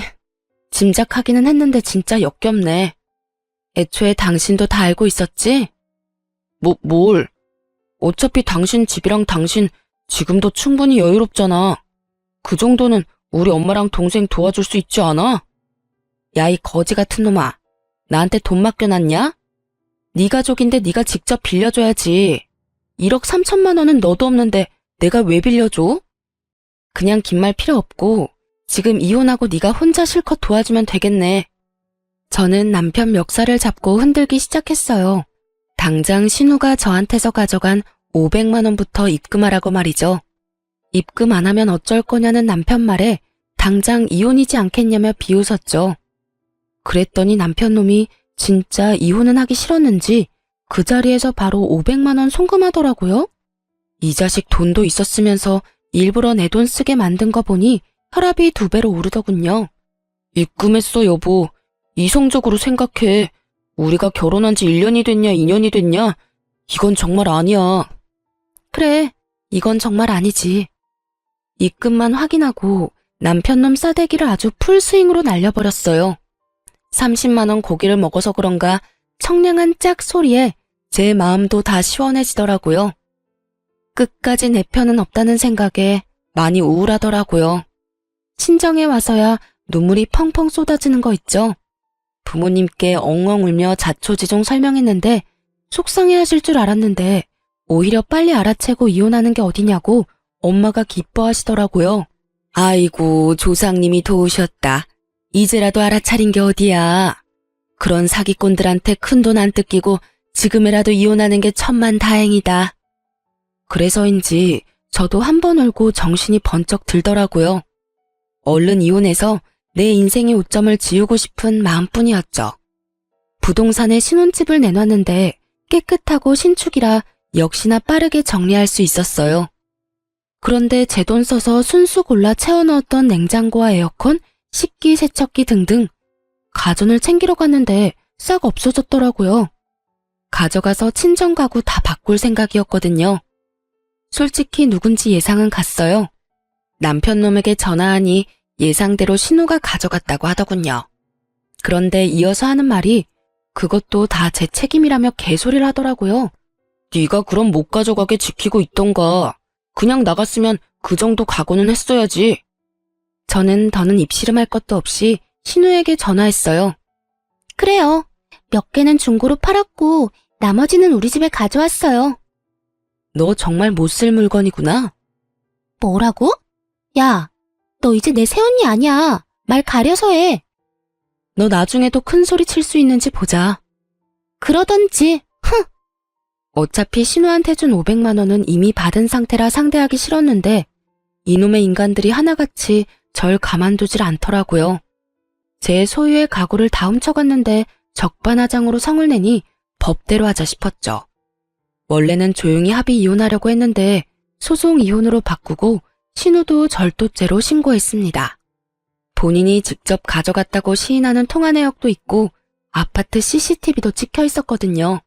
짐작하기는 했는데 진짜 역겹네. 애초에 당신도 다 알고 있었지? 뭘? 어차피 당신 집이랑 당신 지금도 충분히 여유롭잖아. 그 정도는 우리 엄마랑 동생 도와줄 수 있지 않아? 야, 이 거지 같은 놈아. 나한테 돈 맡겨놨냐? 네 가족인데 네가 직접 빌려줘야지. 1억 3천만 원은 너도 없는데 내가 왜 빌려줘? 그냥 긴 말 필요 없고 지금 이혼하고 네가 혼자 실컷 도와주면 되겠네. 저는 남편 멱살을 잡고 흔들기 시작했어요. 당장 신우가 저한테서 가져간 500만 원부터 입금하라고 말이죠. 입금 안 하면 어쩔 거냐는 남편 말에 당장 이혼이지 않겠냐며 비웃었죠. 그랬더니 남편 놈이 진짜 이혼은 하기 싫었는지 그 자리에서 바로 500만 원 송금하더라고요. 이 자식 돈도 있었으면서 일부러 내 돈 쓰게 만든 거 보니 혈압이 2배로 오르더군요. 입금했어, 여보. 이성적으로 생각해. 우리가 결혼한 지 1년이 됐냐, 2년이 됐냐? 이건 정말 아니야. 그래, 이건 정말 아니지. 입금만 확인하고 남편놈 싸대기를 아주 풀스윙으로 날려버렸어요. 30만 원 고기를 먹어서 그런가 청량한 짝 소리에 제 마음도 다 시원해지더라고요. 끝까지 내 편은 없다는 생각에 많이 우울하더라고요. 친정에 와서야 눈물이 펑펑 쏟아지는 거 있죠. 부모님께 엉엉 울며 자초지종 설명했는데 속상해하실 줄 알았는데 오히려 빨리 알아채고 이혼하는 게 어디냐고 엄마가 기뻐하시더라고요. 아이고, 조상님이 도우셨다. 이제라도 알아차린 게 어디야. 그런 사기꾼들한테 큰돈 안 뜯기고 지금이라도 이혼하는 게 천만다행이다. 그래서인지 저도 한 번 울고 정신이 번쩍 들더라고요. 얼른 이혼해서 내 인생의 오점을 지우고 싶은 마음뿐이었죠. 부동산에 신혼집을 내놨는데 깨끗하고 신축이라 역시나 빠르게 정리할 수 있었어요. 그런데 제 돈 써서 순수 골라 채워넣었던 냉장고와 에어컨, 식기, 세척기 등등 가전을 챙기러 갔는데 싹 없어졌더라고요. 가져가서 친정 가구 다 바꿀 생각이었거든요. 솔직히 누군지 예상은 갔어요. 남편 놈에게 전화하니 예상대로 신우가 가져갔다고 하더군요. 그런데 이어서 하는 말이 그것도 다 제 책임이라며 개소리를 하더라고요. 네가 그럼 못 가져가게 지키고 있던가. 그냥 나갔으면 그 정도 각오는 했어야지. 저는 더는 입씨름할 것도 없이 신우에게 전화했어요. 그래요. 몇 개는 중고로 팔았고 나머지는 우리 집에 가져왔어요. 너 정말 못 쓸 물건이구나. 뭐라고? 야, 너 이제 내 새언니 아니야. 말 가려서 해. 너 나중에도 큰 소리 칠 수 있는지 보자. 그러던지, 흥! 어차피 신우한테 준 500만 원은 이미 받은 상태라 상대하기 싫었는데 이놈의 인간들이 하나같이 절 가만두질 않더라고요. 제 소유의 가구를 다 훔쳐갔는데 적반하장으로 성을 내니 법대로 하자 싶었죠. 원래는 조용히 합의 이혼하려고 했는데 소송 이혼으로 바꾸고 신우도 절도죄로 신고했습니다. 본인이 직접 가져갔다고 시인하는 통화 내역도 있고 아파트 CCTV도 찍혀 있었거든요.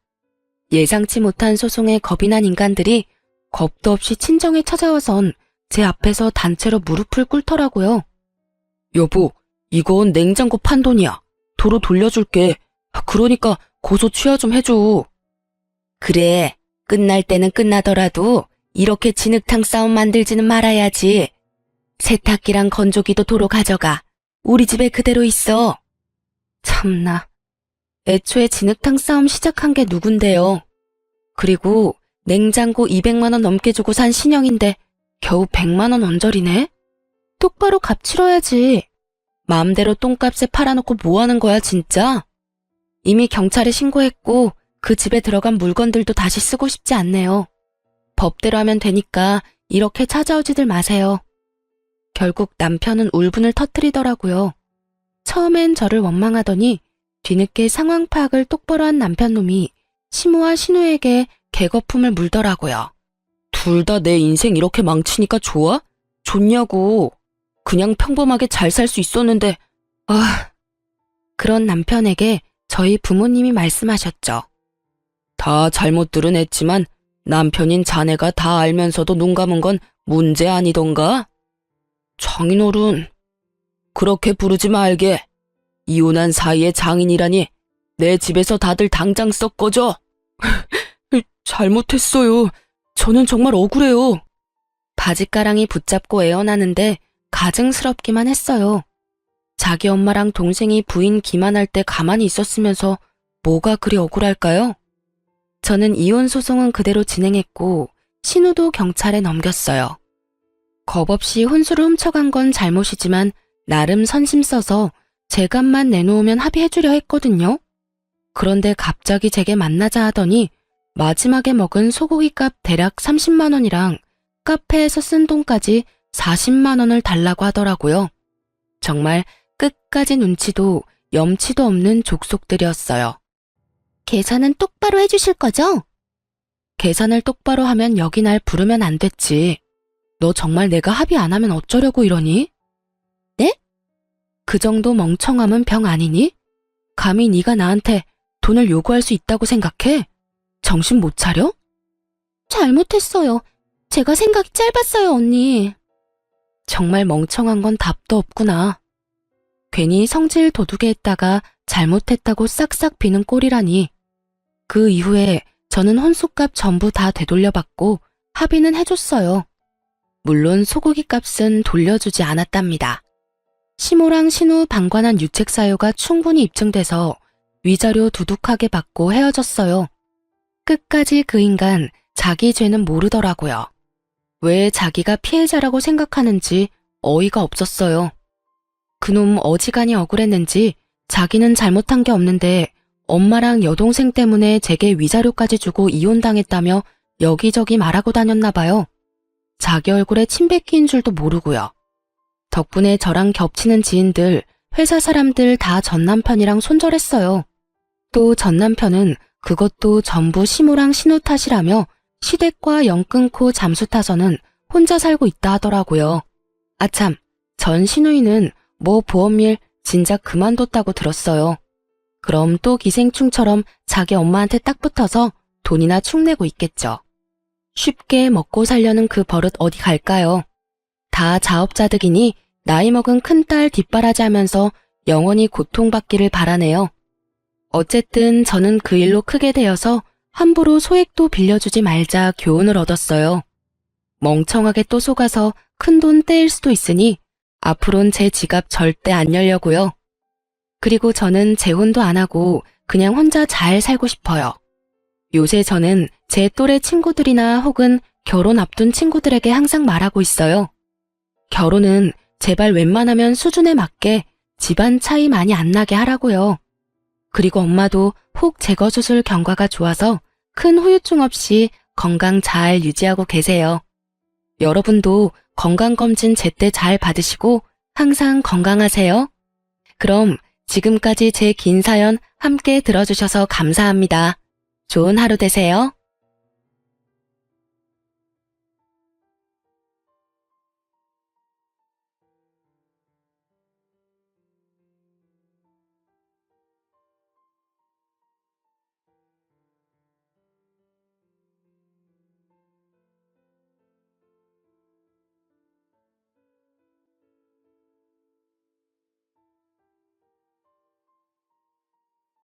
예상치 못한 소송에 겁이 난 인간들이 겁도 없이 친정에 찾아와선 제 앞에서 단체로 무릎을 꿇더라고요. 여보, 이건 냉장고 판돈이야. 도로 돌려줄게. 그러니까 고소 취하 좀 해줘. 그래, 끝날 때는 끝나더라도 이렇게 진흙탕 싸움 만들지는 말아야지. 세탁기랑 건조기도 도로 가져가. 우리 집에 그대로 있어. 참나. 애초에 진흙탕 싸움 시작한 게 누군데요. 그리고 냉장고 200만 원 넘게 주고 산 신형인데 겨우 100만 원 언저리네? 똑바로 값 치러야지. 마음대로 똥값에 팔아놓고 뭐 하는 거야 진짜? 이미 경찰에 신고했고 그 집에 들어간 물건들도 다시 쓰고 싶지 않네요. 법대로 하면 되니까 이렇게 찾아오지들 마세요. 결국 남편은 울분을 터뜨리더라고요. 처음엔 저를 원망하더니 뒤늦게 상황 파악을 똑바로 한 남편놈이 시모와 신우에게 개거품을 물더라고요. 둘 다 내 인생 이렇게 망치니까 좋아? 좋냐고. 그냥 평범하게 잘 살 수 있었는데 그런 남편에게 저희 부모님이 말씀하셨죠. 다 잘못들은 했지만 남편인 자네가 다 알면서도 눈 감은 건 문제 아니던가? 장인어른, 그렇게 부르지 말게. 이혼한 사이에 장인이라니 내 집에서 다들 당장 썩 꺼져. 잘못했어요. 저는 정말 억울해요. 바짓가랑이 붙잡고 애원하는데 가증스럽기만 했어요. 자기 엄마랑 동생이 부인 기만할 때 가만히 있었으면서 뭐가 그리 억울할까요? 저는 이혼 소송은 그대로 진행했고 신우도 경찰에 넘겼어요. 겁없이 혼수를 훔쳐간 건 잘못이지만 나름 선심 써서 제 값만 내놓으면 합의해주려 했거든요. 그런데 갑자기 제게 만나자 하더니 마지막에 먹은 소고기 값 대략 30만 원이랑 카페에서 쓴 돈까지 40만 원을 달라고 하더라고요. 정말 끝까지 눈치도 염치도 없는 족속들이었어요. 계산은 똑바로 해주실 거죠? 계산을 똑바로 하면 여기 날 부르면 안 됐지. 너 정말 내가 합의 안 하면 어쩌려고 이러니? 네? 그 정도 멍청함은 병 아니니? 감히 네가 나한테 돈을 요구할 수 있다고 생각해? 정신 못 차려? 잘못했어요. 제가 생각이 짧았어요, 언니. 정말 멍청한 건 답도 없구나. 괜히 성질 도둑에 했다가 잘못했다고 싹싹 비는 꼴이라니. 그 이후에 저는 혼수값 전부 다 되돌려받고 합의는 해줬어요. 물론 소고기 값은 돌려주지 않았답니다. 시모랑 신우 방관한 유책 사유가 충분히 입증돼서 위자료 두둑하게 받고 헤어졌어요. 끝까지 그 인간 자기 죄는 모르더라고요. 왜 자기가 피해자라고 생각하는지 어이가 없었어요. 그놈 어지간히 억울했는지 자기는 잘못한 게 없는데 엄마랑 여동생 때문에 제게 위자료까지 주고 이혼당했다며 여기저기 말하고 다녔나 봐요. 자기 얼굴에 침 뱉기인 줄도 모르고요. 덕분에 저랑 겹치는 지인들, 회사 사람들 다 전남편이랑 손절했어요. 또 전남편은 그것도 전부 시모랑 신우 탓이라며 시댁과 연 끊고 잠수 타서는 혼자 살고 있다 하더라고요. 아참, 전 시누이는 뭐 보험일 진작 그만뒀다고 들었어요. 그럼 또 기생충처럼 자기 엄마한테 딱 붙어서 돈이나 축내고 있겠죠. 쉽게 먹고 살려는 그 버릇 어디 갈까요? 다 자업자득이니 나이 먹은 큰딸 뒷바라지하면서 영원히 고통받기를 바라네요. 어쨌든 저는 그 일로 크게 되어서 함부로 소액도 빌려주지 말자 교훈을 얻었어요. 멍청하게 또 속아서 큰돈 떼일 수도 있으니 앞으론 제 지갑 절대 안 열려고요. 그리고 저는 재혼도 안 하고 그냥 혼자 잘 살고 싶어요. 요새 저는 제 또래 친구들이나 혹은 결혼 앞둔 친구들에게 항상 말하고 있어요. 결혼은 제발 웬만하면 수준에 맞게 집안 차이 많이 안 나게 하라고요. 그리고 엄마도 혹 제거 수술 경과가 좋아서 큰 후유증 없이 건강 잘 유지하고 계세요. 여러분도 건강검진 제때 잘 받으시고 항상 건강하세요. 그럼 지금까지 제 긴 사연 함께 들어주셔서 감사합니다. 좋은 하루 되세요.